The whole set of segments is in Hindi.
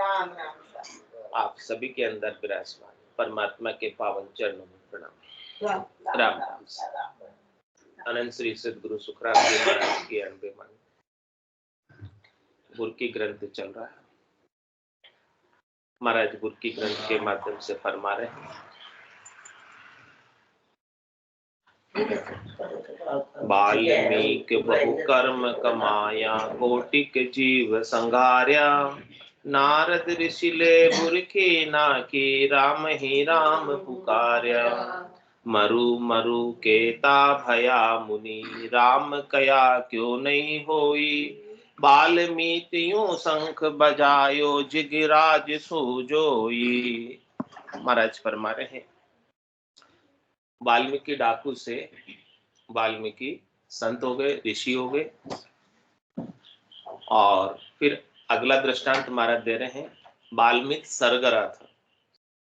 आप सभी के अंदर विराजमान परमात्मा के पावन चरणों में प्रणाम। राम राम। अनंत श्री सद्गुरु सुखराम जी महाराज की अनबेमान गुरकी ग्रंथ चल रहा है। महाराज गुरकी ग्रंथ के माध्यम से फरमा रहे हैं, वाल्मीकि बहु कर्म कमाया, कोटिक जीव संघार्या, नारद ऋषि ले बुरखी नाकी, राम ही राम पुकारया। मरु मरु केता भया मुनि, राम कया क्यों नहीं होई, वाल्मीकि यूं शंख बजायो, जिगराज सूजोई। महाराज फरमा रहे हैं, वाल्मीकि डाकू से वाल्मीकि संत हो गए, ऋषि हो गए। और फिर अगला दृष्टांत महाराज दे रहे हैं, वाल्मीकि सरगरा था,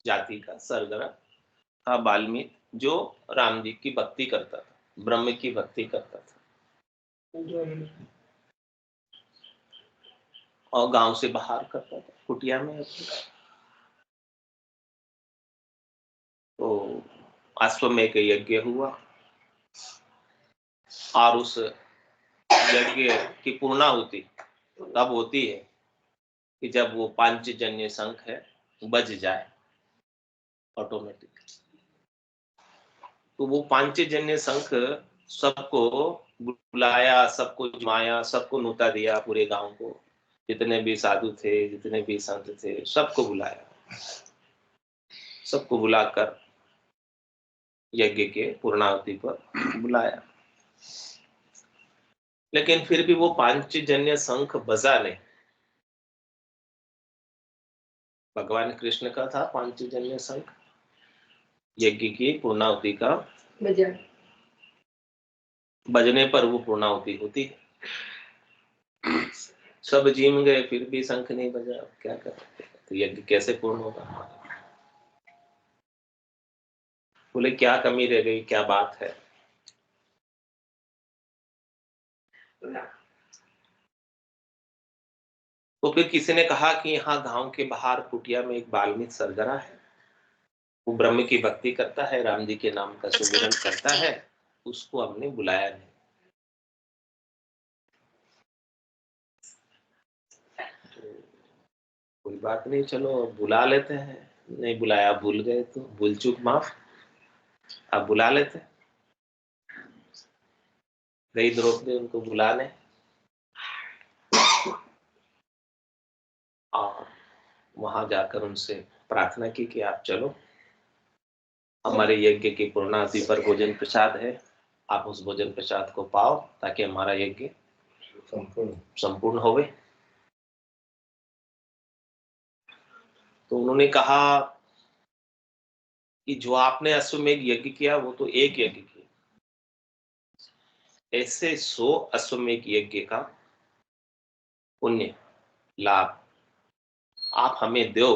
जाति का सरगरा था वाल्मीकि, जो राम जी की भक्ति करता था, ब्रह्म की भक्ति करता था, और गांव से बाहर करता था, कुटिया में। तो अश्वमेध यज्ञ हुआ, और उस यज्ञ की पूर्णाहुति तब होती है कि जब वो पांचजन्य शंख है बज जाए ऑटोमेटिक। तो वो पांचजन्य शंख सबको बुलाया, सबको जमाया, सबको नुता दिया, पूरे गांव को, जितने भी साधु थे, जितने भी संत थे, सबको बुलाया, सबको बुलाकर यज्ञ के पूर्णाहुति पर बुलाया। लेकिन फिर भी वो पांचजन्य शंख बजा नहीं। भगवान कृष्ण का था पांचजन्य शंख, यज्ञ की पूर्णाहुति का बजने पर वो पूर्णाहुति होती है। सब जीम गए, फिर भी शंख नहीं बजा, क्या करें, तो यज्ञ कैसे पूर्ण होगा। बोले क्या कमी रह गई, क्या बात है। तो फिर किसी ने कहा कि यहाँ गांव के बाहर कुटिया में एक वाल्मीकि सरगरा है, वो ब्रह्म की भक्ति करता है, राम जी के नाम का सुमिरन करता है, उसको हमने बुलाया नहीं। कोई बात नहीं, चलो बुला लेते हैं। नहीं बुलाया, भूल गए तो भूल चूक माफ, अब बुला लेते। गई द्रौपदी उनको बुलाने, और वहां जाकर उनसे प्रार्थना की कि आप चलो, हमारे यज्ञ की पूर्णाहुति पर भोजन प्रसाद है, आप उस भोजन प्रसाद को पाओ ताकि हमारा यज्ञ संपूर्ण होवे। तो उन्होंने कहा कि जो आपने अश्वमेध यज्ञ किया वो तो एक यज्ञ किया, ऐसे 100 अश्वमेध यज्ञ का पुण्य लाभ आप हमें दो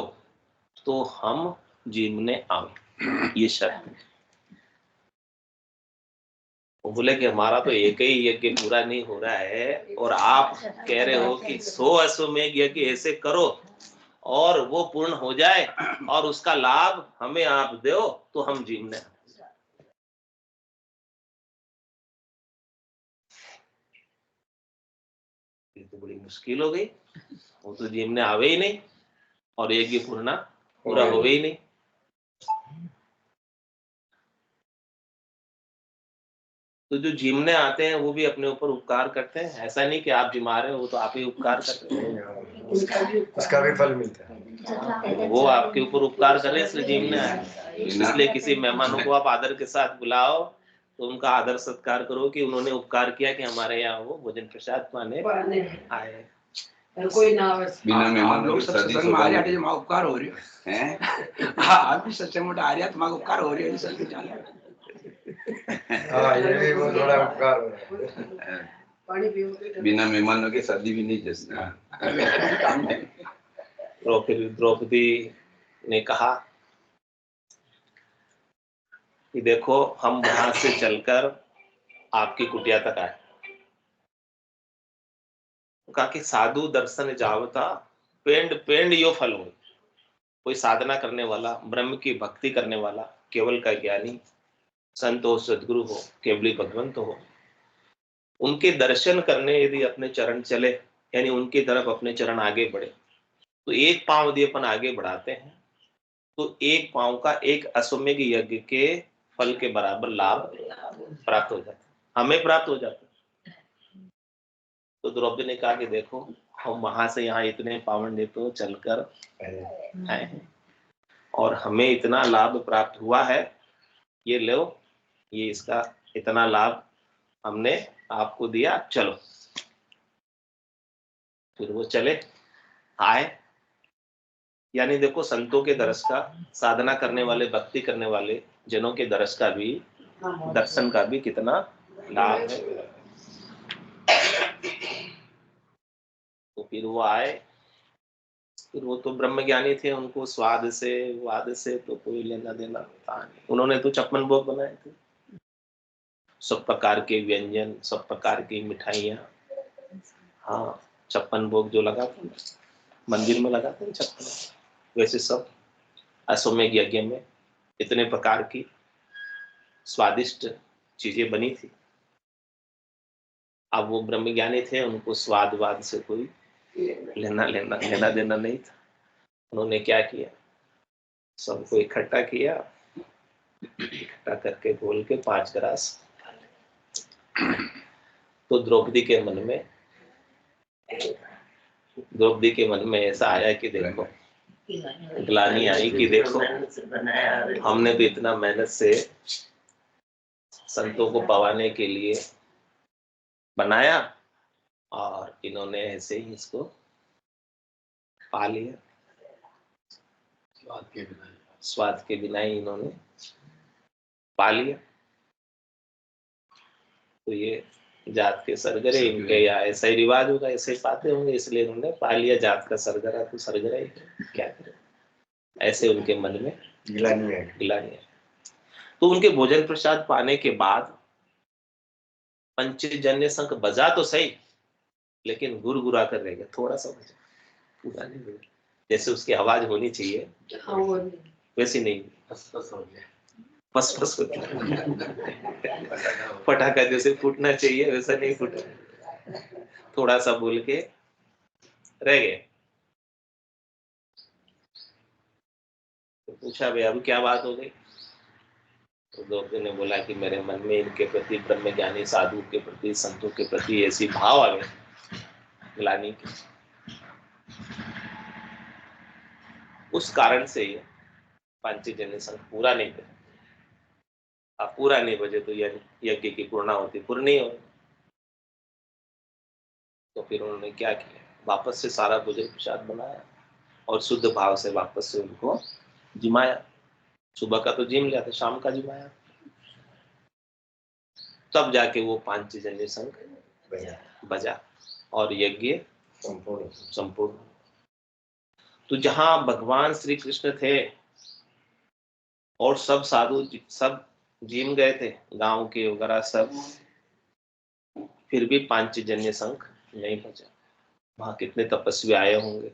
तो हम जीवने आवे, ये शर्त है। वो बोले कि हमारा तो एक ही यज्ञ पूरा नहीं हो रहा है, और आप कह रहे हो कि 100 अश्वमेध यज्ञ ऐसे करो और वो पूर्ण हो जाए और उसका लाभ हमें आप दो तो हम जीवने। ये तो बड़ी मुश्किल हो गई, वो तो जीवने आवे ही नहीं और यज्ञ पूरा होवे ही नहीं। तो जो जीवने आते हैं वो भी अपने ऊपर उपकार करते हैं, ऐसा नहीं कि आप जिमा रहे हो, वो तो आप ही उपकार करते हैं, उसका भी फल मिलता है। वो आपके ऊपर उपकार कर रहे हैं, इसलिए जीवने आए। इसलिए किसी मेहमानों को आप आदर के साथ बुलाओ तो उनका आदर सत्कार करो कि उन्होंने उपकार किया कि हमारे यहाँ वो भोजन प्रसाद पाने आए। कोई ना बिना मेहमान लोग सत्संग में आ रहे हैं, तुम्हारा उपकार हो रही है। हाँ, आप भी सत्संग में आ रहे हैं, तुम्हारा उपकार हो रही है, सत्संग जाने। हाँ, ये भी वो थोड़ा उपकार हो रहा है। बिना मेहमानों के शादी भी नहीं जसना। तो फिर द्रौपदी ने कहा कि देखो हम वहां से चलकर आपकी कुटिया तक आए। कहा कि साधु दर्शन जावता पेंड पेंड यो फल हो। कोई साधना करने वाला, ब्रह्म की भक्ति करने वाला, केवल का ज्ञानी, संत हो, सदगुरु हो, केवली भगवंत हो, उनके दर्शन करने यदि अपने चरण चले, यानी उनकी तरफ अपने चरण आगे बढ़े, तो एक पांव यदि अपन आगे बढ़ाते हैं तो एक पांव का एक अश्वमेध यज्ञ के फल के बराबर लाभ प्राप्त हो जाता है, हमें प्राप्त हो जाता है। तो द्रौपदी ने कहा कि देखो, हम वहां से यहाँ इतने पावन नेत्रों चलकर आए हैं और हमें इतना लाभ प्राप्त हुआ है, ये लो, ये इसका इतना लाभ हमने आपको दिया, चलो। फिर वो चले आए। यानी देखो, संतों के दर्श का, साधना करने वाले, भक्ति करने वाले जनों के दर्श का भी, दर्शन का भी कितना लाभ है। तो फिर वो आए। फिर वो तो ब्रह्म ज्ञानी थे, उनको स्वाद से वाद से तो कोई लेना देना था नहीं। उन्होंने तो 56 भोग बनाए थे, सब प्रकार के व्यंजन, सब प्रकार की मिठाइयाँ। हाँ, 56 भोग जो लगाते हैं मंदिर में लगाते हैं 56, वैसे सब अश्वमेध यज्ञ में इतने प्रकार की स्वादिष्ट चीजें बनी थी। अब वो ब्रह्म ज्ञानी थे, उनको स्वादवाद से कोई लेना देना नहीं था। उन्होंने क्या किया, सबको इकट्ठा किया, इकट्ठा करके घोल के 5 ग्रास। तो द्रौपदी के मन में ऐसा आया कि देखो, ग्लानि आई कि देखो, हमने तो इतना मेहनत से संतों को पवाने के लिए बनाया और इन्होंने ऐसे ही इसको पा लिया, स्वाद के बिना ही इन्होंने पा लिया। तो ये जात के सरगरे इनके, या ऐसा ही रिवाज होगा, ऐसे ही पाते होंगे, इसलिए उन्होंने पा लिया। जात का सरगरा तो सरगरा ही, क्या करे, ऐसे उनके मन में गिलानी है। तो उनके भोजन प्रसाद पाने के बाद पंचजन्य शंख बजा तो सही, लेकिन गुरगुरा कर रह गया, थोड़ा सा बजा, पूरा नहीं बजा। जैसे उसकी आवाज होनी चाहिए वैसी नहीं, फस हो गया। पटाखा जैसे फूटना चाहिए वैसा नहीं फूटा, थोड़ा सा बोल के रह गए। तो पूछा, भाई अब क्या बात हो गई? तो द्रौपदी ने बोला कि मेरे मन में इनके प्रति, ब्रह्म ज्ञानी साधु के प्रति, संतों के प्रति ऐसी भाव आ गए ग्लानि की, उस कारण से ये पांचजन्य संघ पूरा नहीं बजे। अब पूरा नहीं बजे तो यज्ञ की पूर्णाहुति पूर्ण नहीं हो। तो फिर उन्होंने क्या किया, वापस से सारा भोजन प्रसाद बनाया और शुद्ध भाव से वापस से उनको जिमाया। सुबह का तो जिम लिया था, शाम का जिमाया, तब जाके वो पांचजन्य संघ बजा और यज्ञ संपूर्ण। तो जहां भगवान श्री कृष्ण थे और सब साधु सब जिम गए थे, गांव के वगैरह सब, फिर भी पांचजन्य संघ नहीं बचा। वहां कितने तपस्वी आए होंगे,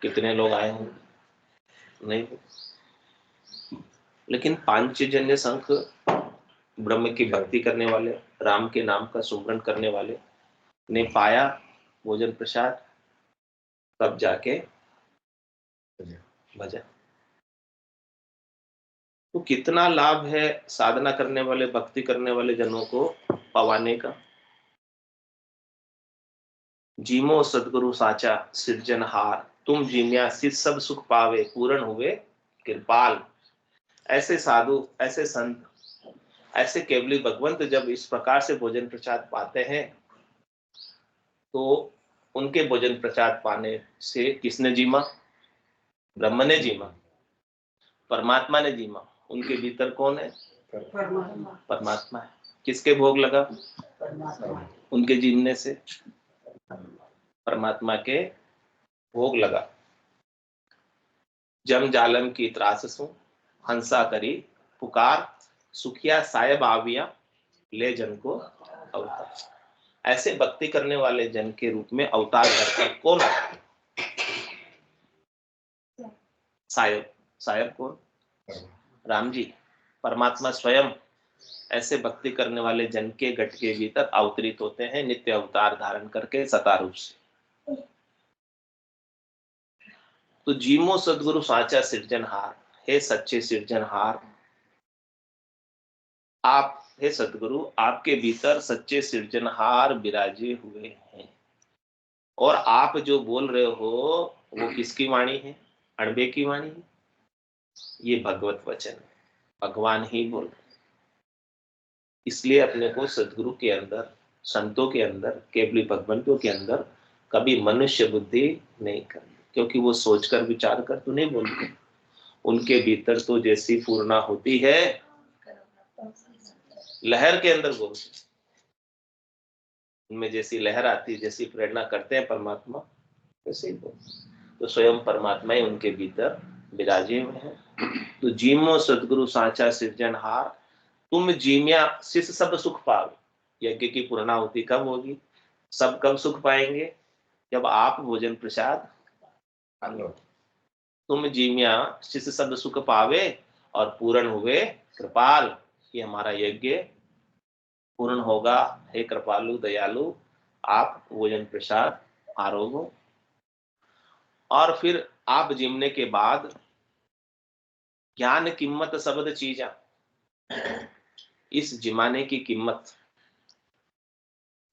कितने लोग आए होंगे, नहीं। लेकिन पांचजन्य संघ ब्रह्म की भक्ति करने वाले, राम के नाम का सुमरन करने वाले ने पाया भोजन प्रसाद, तब जाके भजा। तो कितना लाभ है साधना करने वाले, भक्ति करने वाले जनों को पवाने का। जीमो सदगुरु साचा सिरजनहार, तुम जीम्या सिद्ध सब सुख पावे, पूर्ण हुए कृपाल। ऐसे साधु, ऐसे संत, ऐसे केवली भगवंत जब इस प्रकार से भोजन प्रसाद पाते हैं, तो उनके भोजन प्रसाद पाने से किसने जीमा? ब्रह्म ने जीमा, परमात्मा ने जीमा। उनके भीतर कौन है? परमात्मा है। किसके भोग लगा? उनके जीवने से परमात्मा के भोग लगा। जम जालम की त्रास सु, हंसा करी पुकार, सुखिया साहेब आविया, ले जन को अवतार। ऐसे भक्ति करने वाले जन के रूप में अवतार करता कौन है? सायब, सायब कौन? राम जी। परमात्मा स्वयं ऐसे भक्ति करने वाले जन के गट के भीतर अवतरित होते हैं नित्य अवतार धारण करके सता रूप से। तो जीमो सदगुरु साचा सृजनहार, हे सच्चे सृजनहार, आप हे सदगुरु आपके भीतर सच्चे सृजनहार विराजे हुए हैं। और आप जो बोल रहे हो वो किसकी वाणी है? अणबे की वाणी है। ये भगवत वचन है, भगवान ही बोल रहे। इसलिए अपने को सदगुरु के अंदर, संतों के अंदर, केवली भगवंतों के अंदर कभी मनुष्य बुद्धि नहीं करनी, क्योंकि वो सोचकर विचार कर तो नहीं बोलते। उनके भीतर तो जैसी पूर्णा होती है लहर के अंदर बोलते, उनमें जैसी लहर आती है, जैसी प्रेरणा करते हैं परमात्मा, वैसे ही बोलते। तो स्वयं परमात्मा ही उनके भीतर विराजे हुए हैं। तो जीमो सदगुरु साचा सृजनहार, तुम जीमिया शिष्य सब सुख पाओ। यज्ञ की पूर्णाहुति कब होगी? सब कब सुख पाएंगे? जब आप भोजन प्रसाद। तुम जीमिया शिष्य सब सुख पावे और पूर्ण हुए कृपाल। ये हमारा यज्ञ पूर्ण होगा। हे कृपालु दयालु, आप भोजन प्रसाद आरोगो। और फिर आप जिमने के बाद ज्ञान कीमत शब्द चीजा, इस जिमाने की कीमत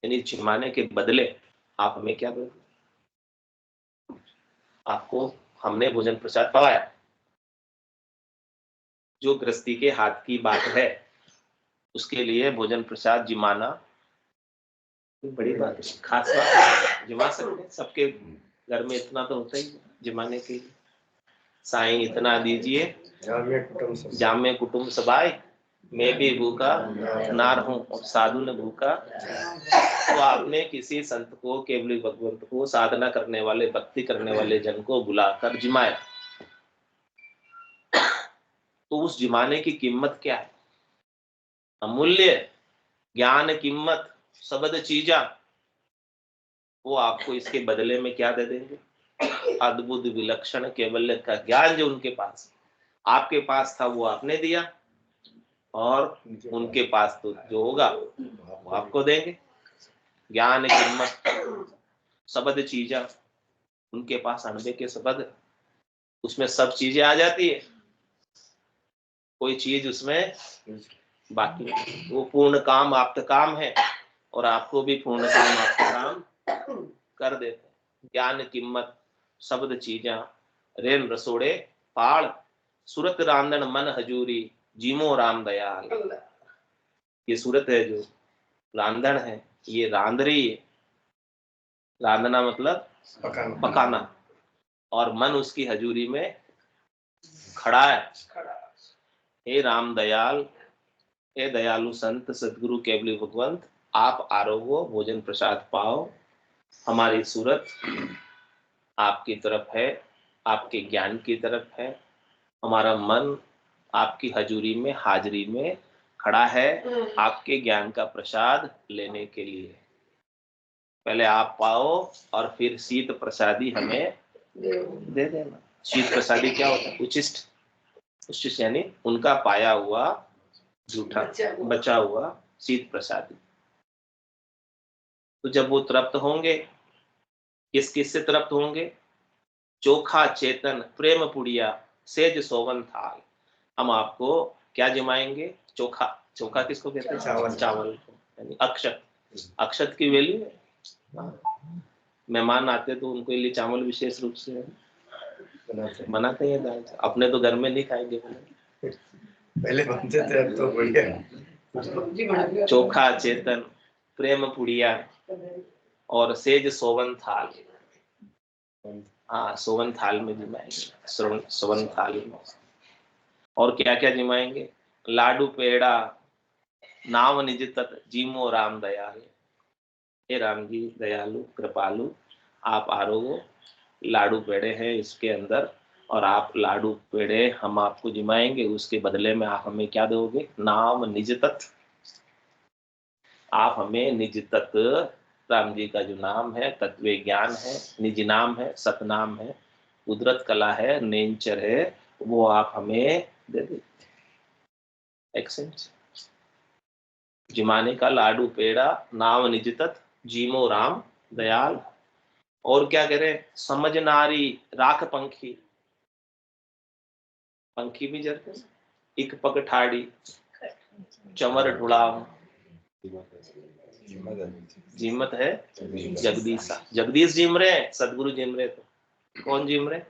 यानी जिमाने के बदले आप हमें क्या दोगे? आपको हमने भोजन प्रसाद पवाया, जो गृहस्थी के हाथ की बात है, उसके लिए भोजन प्रसाद जिमाना बड़ी बात है, खास बात है। जिमा सकते हैं, सबके घर में इतना तो होता ही जिमाने के लिए। साईं इतना दीजिए, जामे कुटुंब सबाय, मैं भी भूखा नार हूं और साधु न भूखा। तो आपने किसी संत को, केवली भगवंत को, साधना करने वाले, भक्ति करने वाले जन को बुलाकर जिमाया, तो उस जिमाने की कीमत क्या है? अमूल्य ज्ञान कीमत शब्द चीजा, वो आपको इसके बदले में क्या दे देंगे? अद्भुत विलक्षण केवल्य का ज्ञान जो उनके पास, आपके पास था वो आपने दिया, और उनके पास तो जो होगा वो आपको देंगे। ज्ञान कीमत शब्द चीजा, उनके पास अनबे के शब्द, उसमें सब चीजें आ जाती है, कोई चीज उसमें बाकी नहीं। वो पूर्ण काम आप्त काम है, और आपको भी पूर्ण काम आप्त काम कर देते हैं। ज्ञान कीमत शब्द चीजा, रेन रसोड़े पाड़, सूरत रांधन मन हजूरी, जीमो राम दयाल। ये सूरत है जो रांधन है, ये रांधरी है। रांधना मतलब पकाना, और मन उसकी हजूरी में खड़ा है। हे राम दयाल, हे दयालु संत सदगुरु केवली भगवंत, आप आरोगो, भोजन प्रसाद पाओ। हमारी सूरत आपकी तरफ है, आपके ज्ञान की तरफ है। हमारा मन आपकी हजूरी में, हाजरी में खड़ा है, आपके ज्ञान का प्रसाद लेने के लिए। पहले आप पाओ और फिर शीत प्रसादी हमें दे देना। शीत प्रसादी क्या होता है? उचिष्ट। उचिष्ट यानी उनका पाया हुआ झूठा बचा हुआ शीत प्रसादी। तो जब वो तृप्त होंगे, किस किस से तृप्त होंगे? चोखा चेतन प्रेम पुड़िया सेज सोवन थाल। हम आपको क्या जमाएंगे? चोखा। चोखा किसको कहते हैं? चावल। चावल यानी अक्षत। अक्षत की वैल्यू है। मेहमान आते तो उनको लिए चावल विशेष रूप से बनाते हैं दाल। अपने तो घर में नहीं खाएंगे, पहले बनते थे, अब तो बढ़िया। चोखा चेतन प्रेम पुड़िया और सेज सोवन थाल। हाँ, सोवन थाल में जिमाएंगे, सोवन थाल में। और क्या क्या जिमाएंगे? लाडू पेड़ा नाम निज तत, जीमो राम दयाल। हे राम जी दयालु कृपालु, आप आरोगो। लाडू पेड़े हैं इसके अंदर, और आप लाडू पेड़े हम आपको जिमाएंगे, उसके बदले में आप हमें क्या दोगे? नाम निज तत्। आप हमें निज तत्, राम जी का जो नाम है, तत्व ज्ञान है, निज नाम है, सतनाम है, कुदरत कला है, नेचर है, वो आप हमें दे दीजिए। एक्सेंट जिमाने का लाडू पेड़ा, नाम निज तत्, जीमो राम दयाल। और क्या कह रहे, समझ नारी राख पंखी, पंखी भी जरते, एक पग ठाड़ी चमर ढुड़ाव, जिमत है जगदीशा। जगदीश जिम रहे, सदगुरु जिम रहे, तो कौन जिम रहे,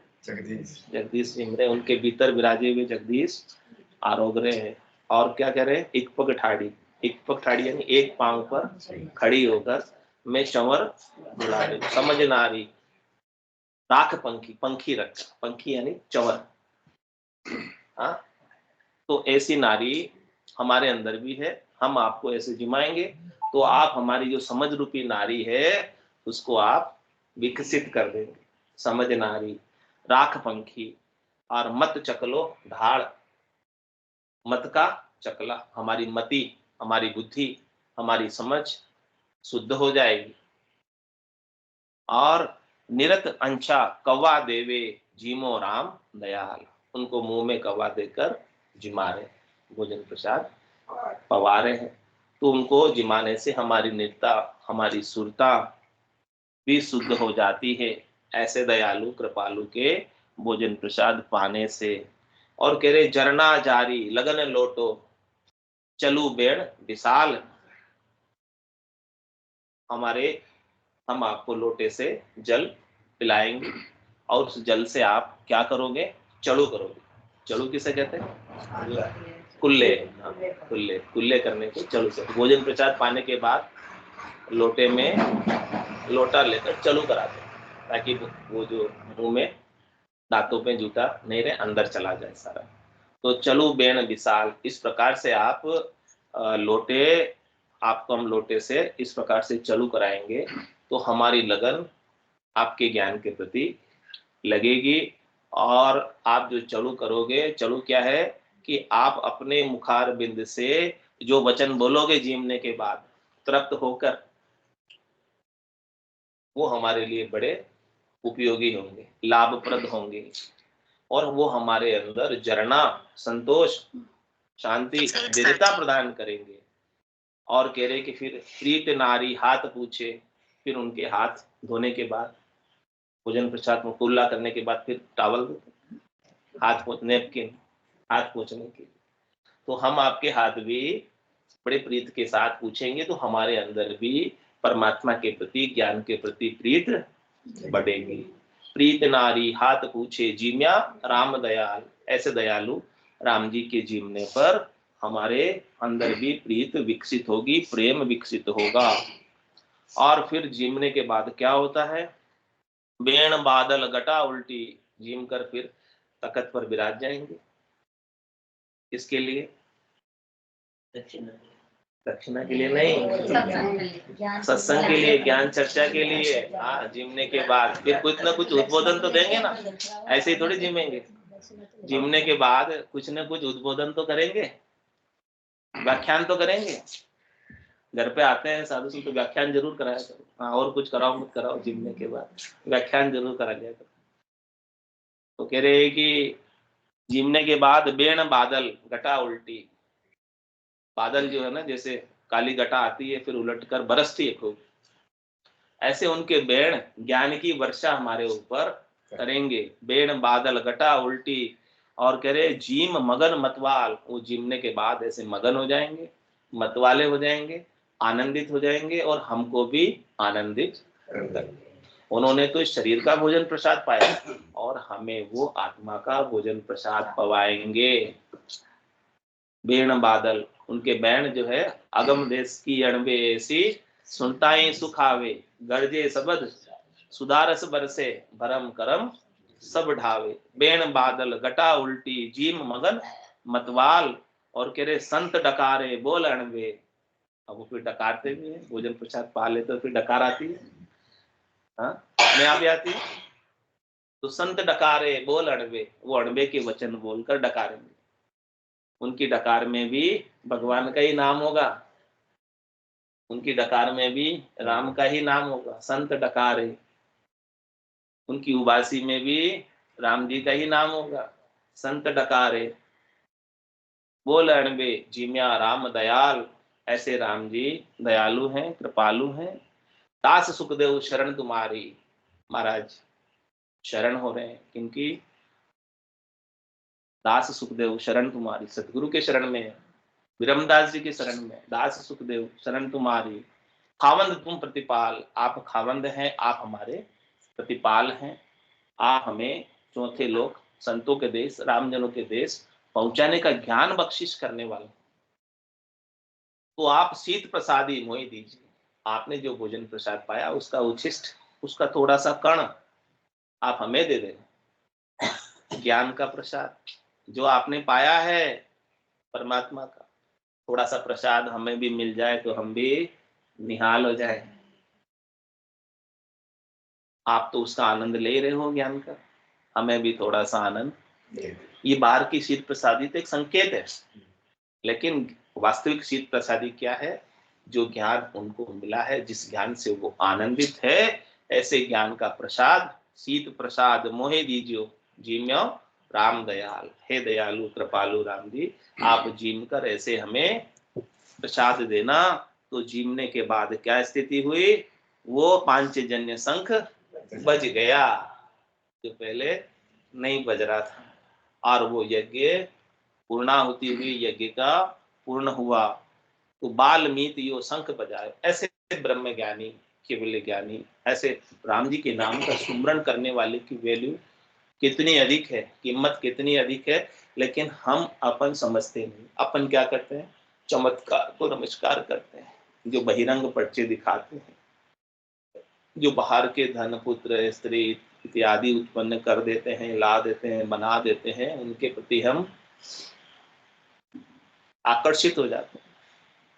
जगदीश जिम रहे, उनके भीतर विराजे हुए जगदीश आरोग रहे हैं। और क्या कह रहे हैं, एक पग ठाड़ी, एक पग ठाड़ी यानी एक पांव पर खड़ी होकर मैं चंवर ढुला रही हूं। समझ नारी राख पंखी, पंखी रखा, पंखी यानी चंवर। हाँ, तो ऐसी नारी हमारे अंदर भी है, हम आपको ऐसे जिमाएंगे तो आप हमारी जो समझ रूपी नारी है उसको आप विकसित कर देंगे। समझ नारी राख पंखी और मत चकलो ढाल, मत का चकला, हमारी मति, हमारी बुद्धि, हमारी समझ शुद्ध हो जाएगी। और निरत अंशा कौवा देवे, जीमो राम दयाल, उनको मुंह में कौवा देकर जिमा रहे, भोजन प्रसाद पवा रहे हैं। तो उनको जिमाने से हमारी निरता, हमारी सुरता भी शुद्ध हो जाती है, ऐसे दयालु कृपालु के भोजन प्रसाद पाने से। और कह रहे जरना जारी लगन लोटो, चलू बेण विशाल, हम आपको लोटे से जल पिलाएंगे और उस जल से आप क्या करोगे, चलू करोगे। चलू किसे कहते हैं, कुल्ले। हाँ, कुल्ले, कुल्ले करने को चलू से। भोजन प्रसाद पाने के बाद लोटे में लोटा लेकर चलू कराते हैं, ताकि वो जो मुंह में दांतों पे जूता नहीं रहे, अंदर चला जाए सारा। तो चलू बेण विशाल, इस प्रकार से आप लोटे, आपको हम लोटे से इस प्रकार से चलू कराएंगे तो हमारी लगन आपके ज्ञान के प्रति लगेगी। और आप जो चलू करोगे, चलू क्या है कि आप अपने मुखार बिंद से जो वचन बोलोगे जीवने के बाद तृप्त होकर, वो हमारे लिए बड़े उपयोगी होंगे, लाभप्रद होंगे। और वो हमारे अंदर जरना, संतोष, शांति, दृढ़ता प्रदान करेंगे। और कह रहे कि फिर प्रीत नारी हाथ पूछे, फिर उनके हाथ धोने के बाद, भोजन प्रसाद में कुल्ला करने के बाद फिर टॉवल हाथ नैपकिन हाथ पोंछने के, तो हम आपके हाथ भी बड़े प्रीत के साथ पूछेंगे, तो हमारे अंदर भी परमात्मा के प्रति, ज्ञान के प्रति प्रीत बढ़ेगी। प्रीत नारी हाथ पूछे जीम्या राम दयाल, ऐसे दयालु राम जी के जीवने पर हमारे अंदर भी प्रीत विकसित होगी, प्रेम विकसित होगा। और फिर जीवने के बाद क्या होता है, बेण बादल घटा उल्टी, जीम कर फिर तखत पर विराज जाएंगे। इसके लिए दक्षिणा के लिए नहीं, सत्संग के लिए, ज्ञान चर्चा के लिए। हाँ, जिमने के बाद फिर कुछ ना कुछ उद्बोधन तो देंगे ना, ऐसे ही थोड़ी जिमेंगे। जिमने के बाद कुछ ना कुछ उद्बोधन तो करेंगे, व्याख्यान तो करेंगे। घर पे आते हैं साधु संत तो व्याख्यान जरूर कराया करो। हाँ, और कुछ कराओ मत कराओ, जिमने के बाद व्याख्यान जरूर करा लिया करो। तो कह रहे हैं कि जिमने के बाद बेण बादल घटा उल्टी, बादल जो है ना, जैसे काली घटा आती है फिर उलटकर बरसती है खूब, ऐसे उनके बेण ज्ञान की वर्षा हमारे ऊपर करेंगे। बेण बादल घटा उल्टी, और कह रहे जीम मगन मतवाल, वो जीमने के बाद ऐसे मगन हो जाएंगे, मतवाले हो जाएंगे, आनंदित हो जाएंगे और हमको भी आनंदित करेंगे। उन्होंने तो शरीर का भोजन प्रसाद पाया और हमें वो आत्मा का भोजन प्रसाद पवाएंगे। बेण बादल, उनके बैण जो है, अगम देश की अणबे ऐसी, सुनताई सुखावे, गर्जे सबद सुदारस बरसे, भरम करम सब ढावे। बेण बादल घटा उल्टी, जीम मगन मतवाल, और कह रहे संत डकारे बोल अणबे। अब वो फिर डकारते भी है, भोजन प्रसाद पा ले तो फिर डकार आती है, हाँ, अपने आप ही आती है। तो संत डकारे बोल अणबे, वो अणबे के वचन बोलकर डकारेंगे। उनकी डकार में भी भगवान का ही नाम होगा, उनकी डकार में भी राम का ही नाम होगा। संत डकारे, उनकी उबासी में भी राम जी का ही नाम होगा। संत डकारे बोल अणबे जिम्या राम दयाल, ऐसे राम जी दयालु हैं, कृपालु हैं। दास सुखदेव शरण तुम्हारी, महाराज शरण हो रहे हैं किनकी? दास सुखदेव शरण तुम्हारी, सतगुरु के शरण में है, विरमदास जी के शरण में। दास सुखदेव शरण तुम्हारी, खावंद तुम प्रतिपाल, आप खावंद हैं, आप हमारे प्रतिपाल हैं। आप हमें चौथे लोक संतों के देश, रामजनों के देश पहुंचाने का ज्ञान बख्शिश करने वाले। तो आप शीत प्रसादी मोहि दीजिए, आपने जो भोजन प्रसाद पाया उसका उच्छिष्ट, उसका थोड़ा सा कण आप हमें दे दें। ज्ञान का प्रसाद जो आपने पाया है परमात्मा का, थोड़ा सा प्रसाद हमें भी मिल जाए तो हम भी निहाल हो जाए। आप तो उसका आनंद ले रहे हो ज्ञान का, हमें भी थोड़ा सा आनंद। ये बाहर की शीत प्रसादी तो एक संकेत है, लेकिन वास्तविक शीत प्रसादी क्या है? जो ज्ञान उनको मिला है, जिस ज्ञान से वो आनंदित है, ऐसे ज्ञान का प्रसाद शीत प्रसाद मोहे दीजियो जीम्यो राम दयाल। हे दयालु कृपालु राम जी, आप जीम कर ऐसे हमें प्रसाद देना। तो जीमने के बाद क्या स्थिति हुई? वो पांचजन्य शंख बज गया जो पहले नहीं बज रहा था, और वो यज्ञ पूर्णाहुति हुई, यज्ञ का पूर्ण हुआ। तो बाल्मीत यो शंख बजाए, ऐसे ब्रह्म ज्ञानी केवल ज्ञानी, ऐसे राम जी के नाम का सुमरण करने वाले की वैल्यू कितनी अधिक है, कीमत कितनी अधिक है। लेकिन हम अपन समझते नहीं। अपन क्या करते हैं? चमत्कार को नमस्कार करते हैं, जो बहिरंग पर्चे दिखाते हैं, जो बाहर के धन पुत्र स्त्री इत्यादि उत्पन्न कर देते हैं, ला देते हैं, बना देते हैं, उनके प्रति हम आकर्षित हो जाते हैं।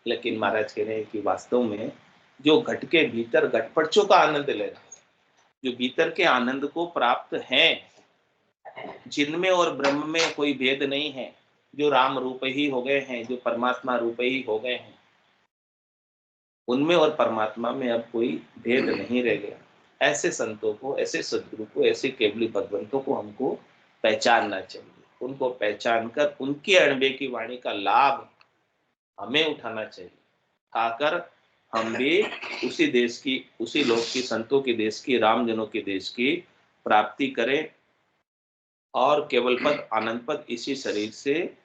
लेकिन महाराज कह रहे हैं कि वास्तव में जो घट के भीतर घटपटचों का आनंद ले रहा है, जो भीतर के आनंद को प्राप्त हैं, जिनमें और ब्रह्म में कोई भेद नहीं है, जो राम रूप ही हो गए हैं, जो परमात्मा रूप ही हो गए हैं, उनमें और परमात्मा में अब कोई भेद नहीं रह गया। ऐसे संतों को, ऐसे सदगुरु को, ऐसे केवली भगवंतों को हमको पहचानना चाहिए। उनको पहचान कर उनकी अणबे की वाणी का लाभ हमें उठाना चाहिए, खाकर हम भी उसी देश की, उसी लोक की, संतों के देश की, रामजनों के देश की प्राप्ति करें। और केवल पद आनंद पद इसी शरीर से,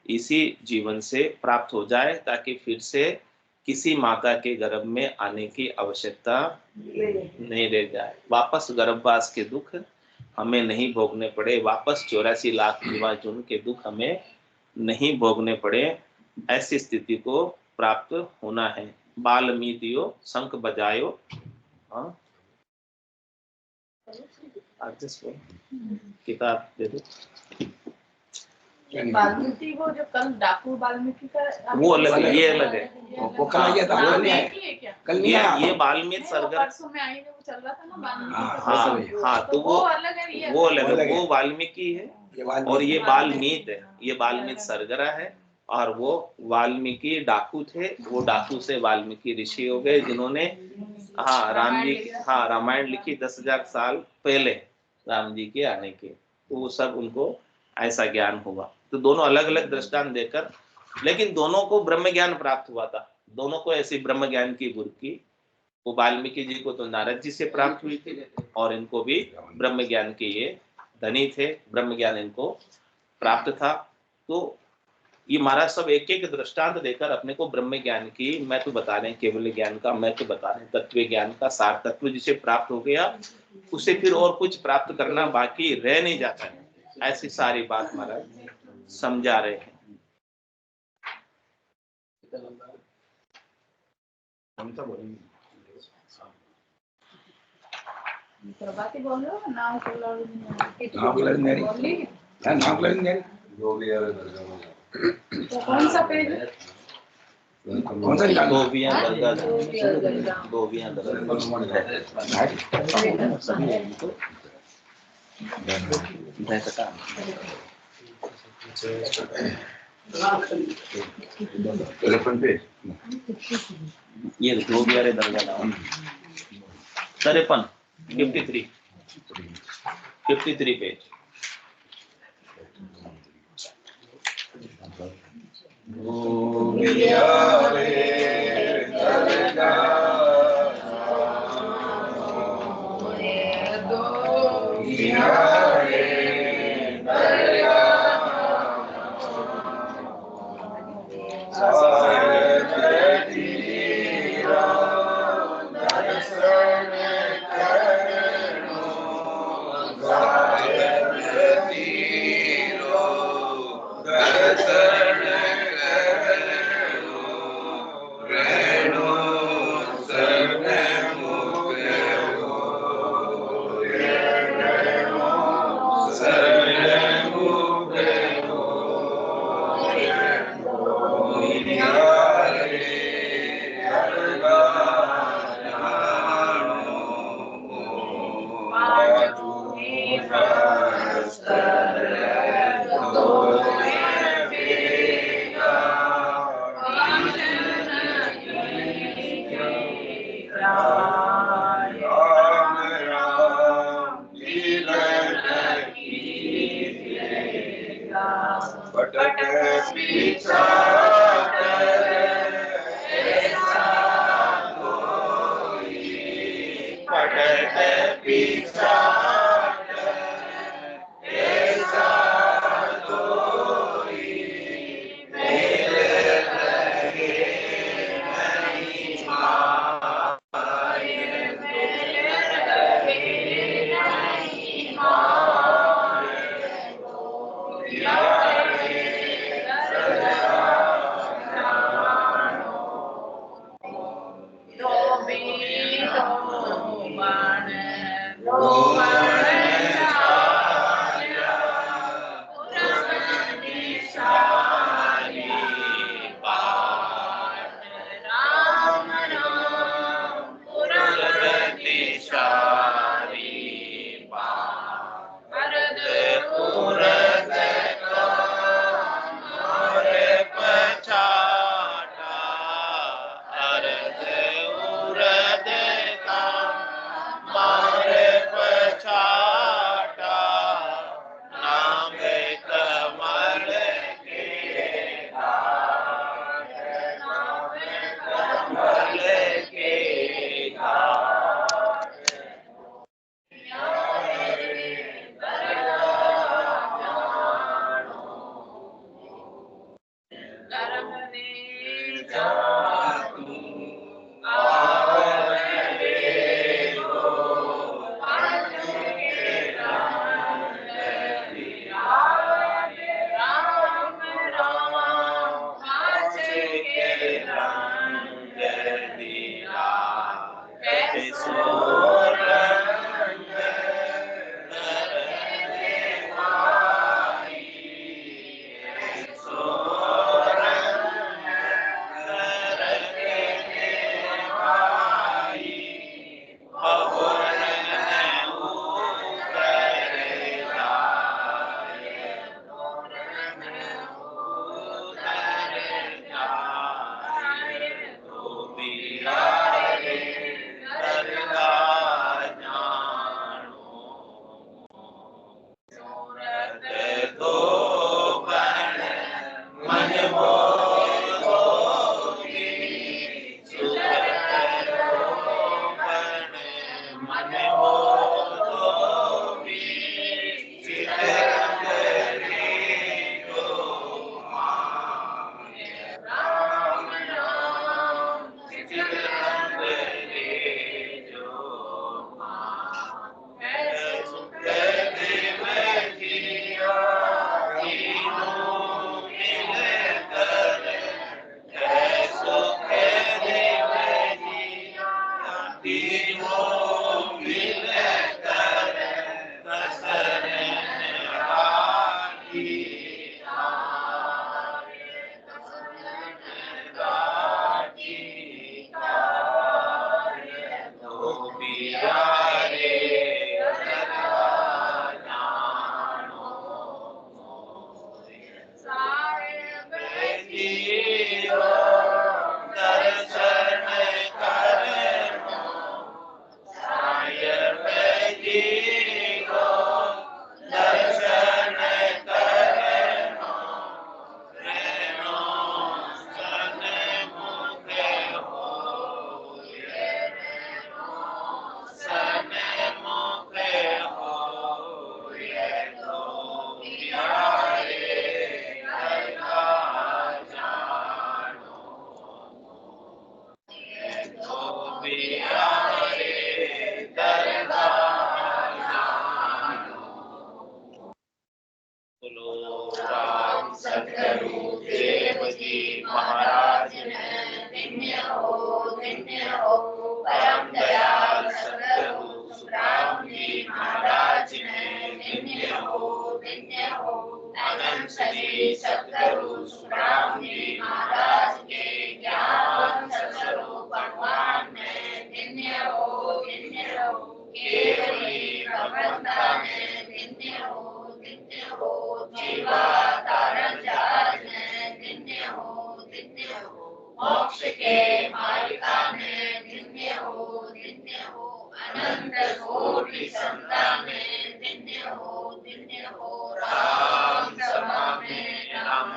इसी जीवन से प्राप्त हो जाए, ताकि फिर से किसी माता के गर्भ में आने की आवश्यकता नहीं रह जाए। वापस गर्भवास के दुख हमें नहीं भोगने पड़े, वापस 84 लाख युवा जून के दुख हमें नहीं भोगने पड़े। ऐसी स्थिति को प्राप्त होना है। बाल्मीतियो शंख बजायो। हाँ, किताब दे दो। वाल्मीकि वो जो कल डाकू वाल्मीकि का, वो अलग है, ये अलग है। वो कल आया था, हाँ, वो नहीं आया। एक ही है क्या? कल नहीं आया। ये बाल्मीकि नहीं, वो सरगर। परसों में आई ने वो चल रहा था ना वाल्मीकि का। हाँ हाँ, तो वो अलग है, ये वो अलग अलग है। है, वो वाल्मीकि है ये वाल्मीकि। और ये बाल्मीत है। ये बाल्मीत सरगरा है और वो वाल्मीकि डाकू थे। वो डाकू से वाल्मीकि ऋषि हो गए, जिन्होंने हाँ राम जी, हाँ रामायण लिखी 10,000 साल पहले राम जी के आने के। तो वो सब उनको ऐसा ज्ञान हुआ। तो दोनों अलग अलग दृष्टांत देकर, लेकिन दोनों को ब्रह्म ज्ञान प्राप्त हुआ था। दोनों को ऐसी ब्रह्म ज्ञान की गुरकी, वो वाल्मीकि जी को तो नारद जी से प्राप्त हुई थी, और इनको भी ब्रह्म ज्ञान के ये धनी थे, ब्रह्म ज्ञान इनको प्राप्त था। तो ये महाराज सब एक एक दृष्टांत देकर अपने को ब्रह्म ज्ञान की महत्व बता रहे हैं, केवल ज्ञान का महत्व बता रहे हैं, तत्व ज्ञान का सार तत्व जिसे प्राप्त हो गया उसे फिर और कुछ प्राप्त करना बाकी रह नहीं जाता है। ऐसी सारी बात महाराज समझा रहे हैं। प्रभाती बोल रहे हो? नाम नाम नहीं। बोली नाम नहीं। जो भी है दरगाह में जाओ। तो कौन सा पेज है? कौन सा निकाल? धोबियां दरगाह, दरगाह। धोबियां दरगाह। ये धोबिया रे दरगाह नाम 53 53 पेज। Oh, धन्य हो अनंत श्री सद्गुरु सुखराम जी महाराज के ज्ञान स्वरूप भगवान में धन्य हो केवली भगवंता में धन्य हो जीवा तारण जहाज में धन्य हो मोक्ष के मालिका में धन्य हो अनंत कोटि संतान में धन्य हो राम सभा में राम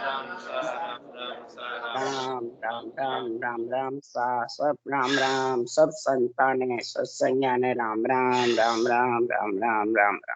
राम सा सब राम सब संतान सत्संज्ञान राम राम राम राम राम राम राम राम।